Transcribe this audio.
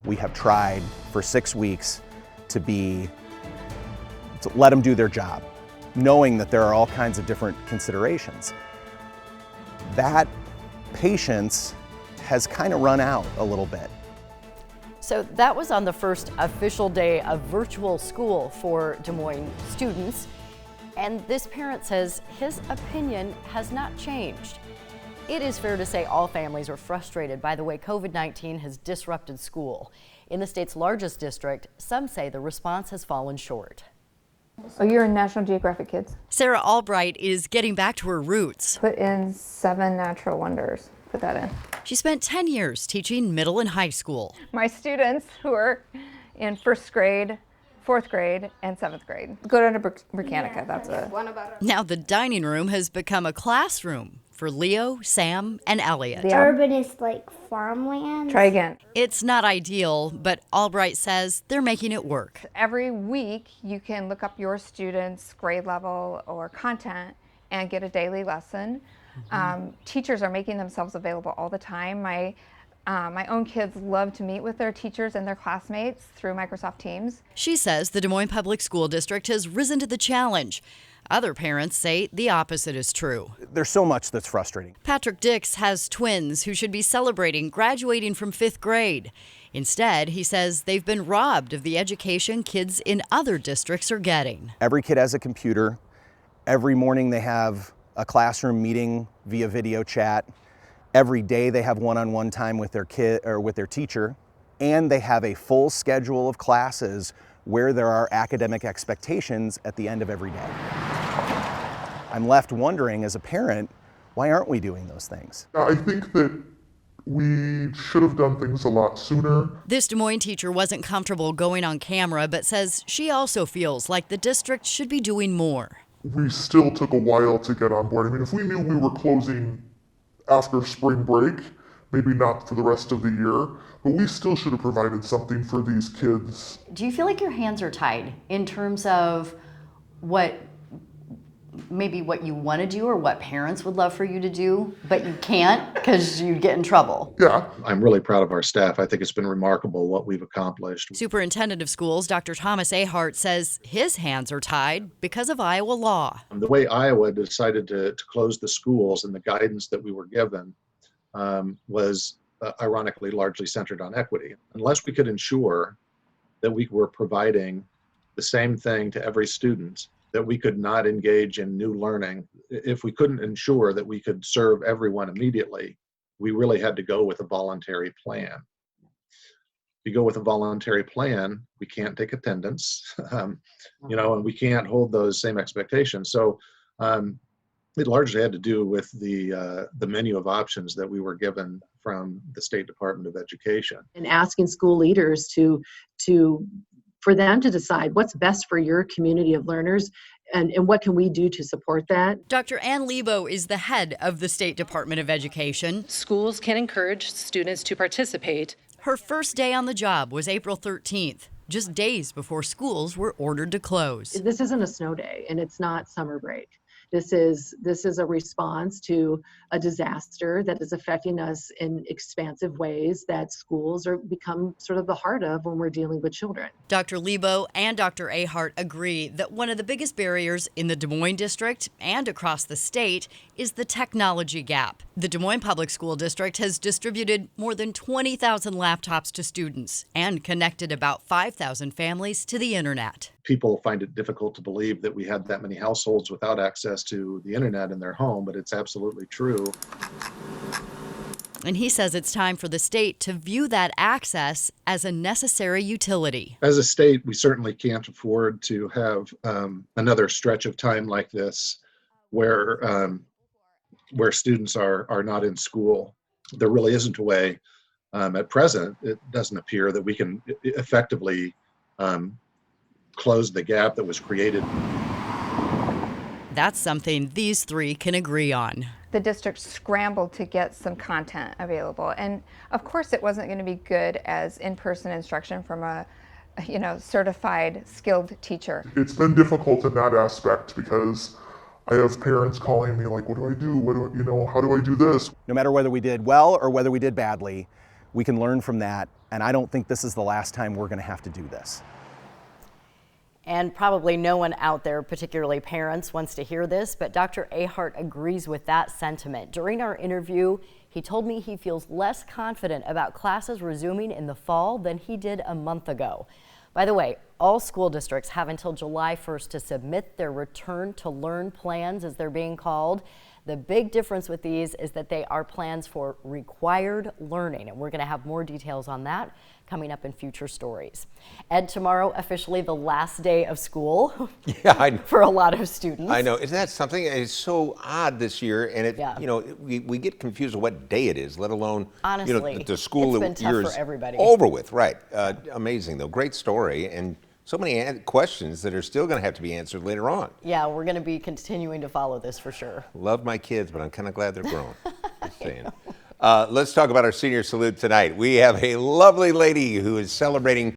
We have tried for 6 weeks to let them do their job, knowing that there are all kinds of different considerations. That patience has kind of run out a little bit. So that was on the first official day of virtual school for Des Moines students. And this parent says his opinion has not changed. It is fair to say all families are frustrated by the way COVID-19 has disrupted school. In the state's largest district, some say the response has fallen short. Oh, you're in National Geographic Kids? Sarah Albright is getting back to her roots. Put in 7 natural wonders. Put that in. She spent 10 years teaching middle and high school. My students who are in 1st grade, 4th grade, and 7th grade go down to Britannica. That's a one about it. Now the dining room has become a classroom for Leo, Sam, and Elliot. The urban is like farmland. Try again. It's not ideal, but Albright says they're making it work. Every week you can look up your students' grade level or content and get a daily lesson. Teachers are making themselves available all the time. My own kids love to meet with their teachers and their classmates through Microsoft Teams. She says the Des Moines Public School District has risen to the challenge. Other parents say the opposite is true. There's so much that's frustrating. Patrick Dix has twins who should be celebrating graduating from 5th grade. Instead, he says they've been robbed of the education kids in other districts are getting. Every kid has a computer. Every morning they have a classroom meeting via video chat. Every day they have one-on-one time with their kid or with their teacher, and they have a full schedule of classes where there are academic expectations at the end of every day. I'm left wondering as a parent, why aren't we doing those things? I think that we should have done things a lot sooner. This Des Moines teacher wasn't comfortable going on camera, but says she also feels like the district should be doing more. We still took a while to get on board. I mean, if we knew we were closing after spring break, maybe not for the rest of the year, but we still should have provided something for these kids. Do you feel like your hands are tied in terms of what you want to do or what parents would love for you to do, but you can't because you get in trouble? Yeah. I'm really proud of our staff. I think it's been remarkable what we've accomplished. Superintendent of Schools, Dr. Thomas Ahart, says his hands are tied because of Iowa law. The way Iowa decided to close the schools and the guidance that we were given was ironically largely centered on equity. Unless we could ensure that we were providing the same thing to every student, that we could not engage in new learning, if we couldn't ensure that we could serve everyone immediately, we really had to go with a voluntary plan. If you go with a voluntary plan, we can't take attendance, and we can't hold those same expectations. So it largely had to do with the menu of options that we were given from the State Department of Education. And asking school leaders for them to decide what's best for your community of learners and what can we do to support that. Dr. Ann Lebo is the head of the State Department of Education. Schools can encourage students to participate. Her first day on the job was April 13th, just days before schools were ordered to close. This isn't a snow day and it's not summer break. This is a response to a disaster that is affecting us in expansive ways that schools become sort of the heart of when we're dealing with children. Dr. Lebo and Dr. Ahart agree that one of the biggest barriers in the Des Moines district and across the state is the technology gap. The Des Moines Public School District has distributed more than 20,000 laptops to students and connected about 5,000 families to the internet. People find it difficult to believe that we had that many households without access to the internet in their home, but it's absolutely true. And he says it's time for the state to view that access as a necessary utility. As a state, we certainly can't afford to have another stretch of time like this where students are not in school. There really isn't a way at present. It doesn't appear that we can effectively close the gap that was created. That's something these three can agree on. The district scrambled to get some content available, and of course it wasn't going to be good as in-person instruction from a certified, skilled teacher. It's been difficult in that aspect because I have parents calling me like, what do I do? How do I do this? No matter whether we did well or whether we did badly, We can learn from that, and I don't think this is the last time we're going to have to do this. And probably no one out there, particularly parents, wants to hear this, but Dr. Ahart agrees with that sentiment. During our interview, he told me he feels less confident about classes resuming in the fall than he did a month ago. By the way, all school districts have until July 1st to submit their return to learn plans, as they're being called. The big difference with these is that they are plans for required learning, and we're going to have more details on that coming up in future stories. Ed, tomorrow officially the last day of school for a lot of students. I know. Isn't that something? It's so odd this year, and it, you know, we get confused with what day it is, let alone, honestly, you know, the school it's been tough for everybody. Over with, right? Amazing though, great story, and so many questions that are still going to have to be answered later on. Yeah, we're going to be continuing to follow this for sure. Love my kids, but I'm kind of glad they're grown. Just saying. Let's talk about our senior salute tonight. We have a lovely lady who is celebrating